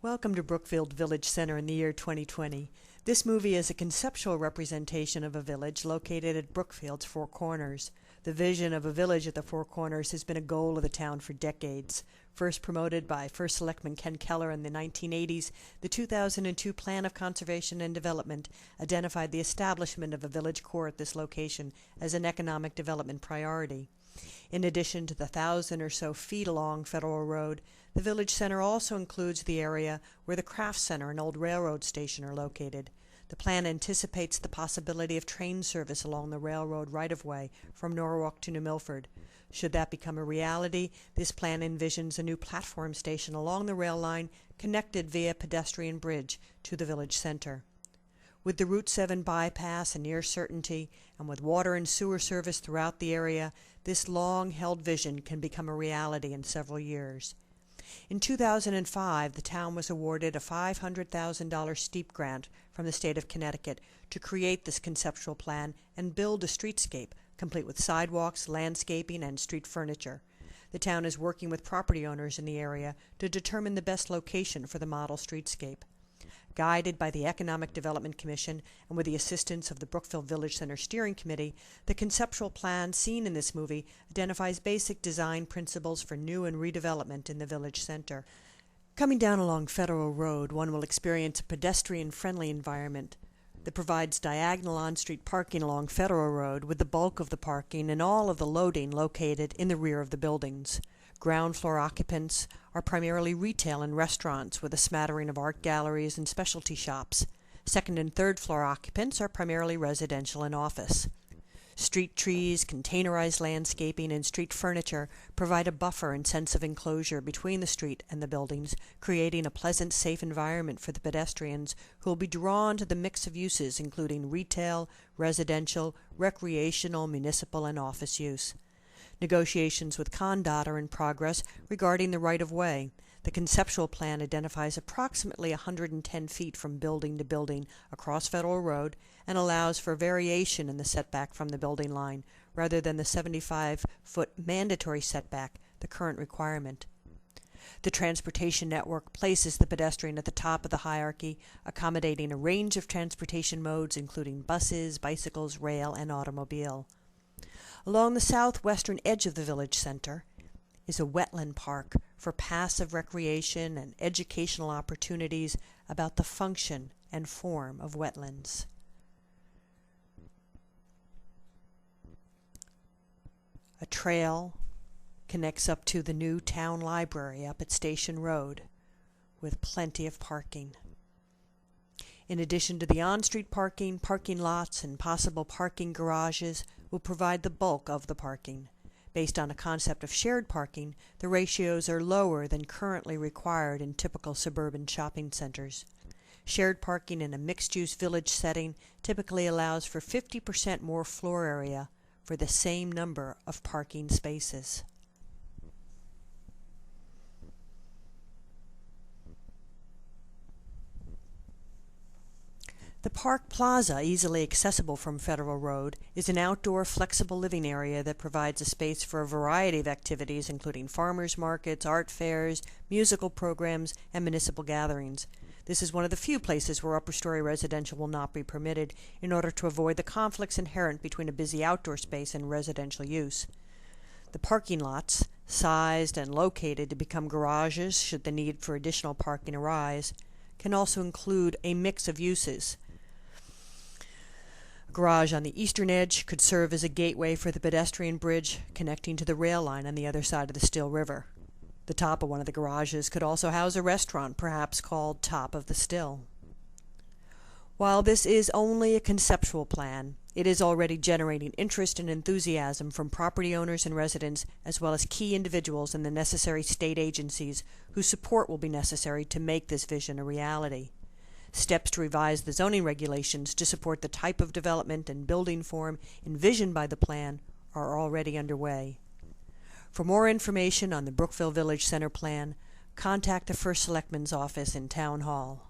Welcome to Brookfield Village Center in the year 2020. This movie is a conceptual representation of a village located at Brookfield's Four Corners. The vision of a village at the Four Corners has been a goal of the town for decades. First promoted by First Selectman Ken Keller in the 1980s, the 2002 Plan of Conservation and Development identified the establishment of a village core at this location as an economic development priority. In addition to the 1,000 or so feet along Federal Road, the village center also includes the area where the Crafts Center and old railroad station are located. The plan anticipates the possibility of train service along the railroad right-of-way from Norwalk to New Milford. Should that become a reality, this plan envisions a new platform station along the rail line connected via pedestrian bridge to the village center. With the Route 7 bypass a near certainty, and with water and sewer service throughout the area, this long-held vision can become a reality in several years. In 2005, the town was awarded a $500,000 steep grant from the state of Connecticut to create this conceptual plan and build a streetscape, complete with sidewalks, landscaping, and street furniture. The town is working with property owners in the area to determine the best location for the model streetscape. Guided by the Economic Development Commission and with the assistance of the Brookfield Village Center Steering Committee, the conceptual plan seen in this movie identifies basic design principles for new and redevelopment in the village center. Coming down along Federal Road, one will experience a pedestrian-friendly environment that provides diagonal on-street parking along Federal Road, with the bulk of the parking and all of the loading located in the rear of the buildings. Ground floor occupants are primarily retail and restaurants with a smattering of art galleries and specialty shops. Second and third floor occupants are primarily residential and office. Street trees, containerized landscaping, and street furniture provide a buffer and sense of enclosure between the street and the buildings, creating a pleasant, safe environment for the pedestrians who will be drawn to the mix of uses including retail, residential, recreational, municipal, and office use. Negotiations with ConnDOT are in progress regarding the right-of-way. The conceptual plan identifies approximately 110 feet from building to building across Federal Road and allows for variation in the setback from the building line, rather than the 75-foot mandatory setback, the current requirement. The transportation network places the pedestrian at the top of the hierarchy, accommodating a range of transportation modes including buses, bicycles, rail, and automobile. Along the southwestern edge of the village center is a wetland park for passive recreation and educational opportunities about the function and form of wetlands. A trail connects up to the new town library up at Station Road with plenty of parking. In addition to the on-street parking, parking lots and possible parking garages will provide the bulk of the parking. Based on a concept of shared parking, the ratios are lower than currently required in typical suburban shopping centers. Shared parking in a mixed-use village setting typically allows for 50% more floor area for the same number of parking spaces. The Park Plaza, easily accessible from Federal Road, is an outdoor flexible living area that provides a space for a variety of activities including farmers markets, art fairs, musical programs, and municipal gatherings. This is one of the few places where upper-story residential will not be permitted in order to avoid the conflicts inherent between a busy outdoor space and residential use. The parking lots, sized and located to become garages should the need for additional parking arise, can also include a mix of uses. A garage on the eastern edge could serve as a gateway for the pedestrian bridge connecting to the rail line on the other side of the Still River. The top of one of the garages could also house a restaurant, perhaps called Top of the Still. While this is only a conceptual plan, it is already generating interest and enthusiasm from property owners and residents, as well as key individuals in the necessary state agencies whose support will be necessary to make this vision a reality. Steps to revise the zoning regulations to support the type of development and building form envisioned by the plan are already underway. For more information on the Brookfield Village Center plan, contact the First Selectman's office in Town Hall.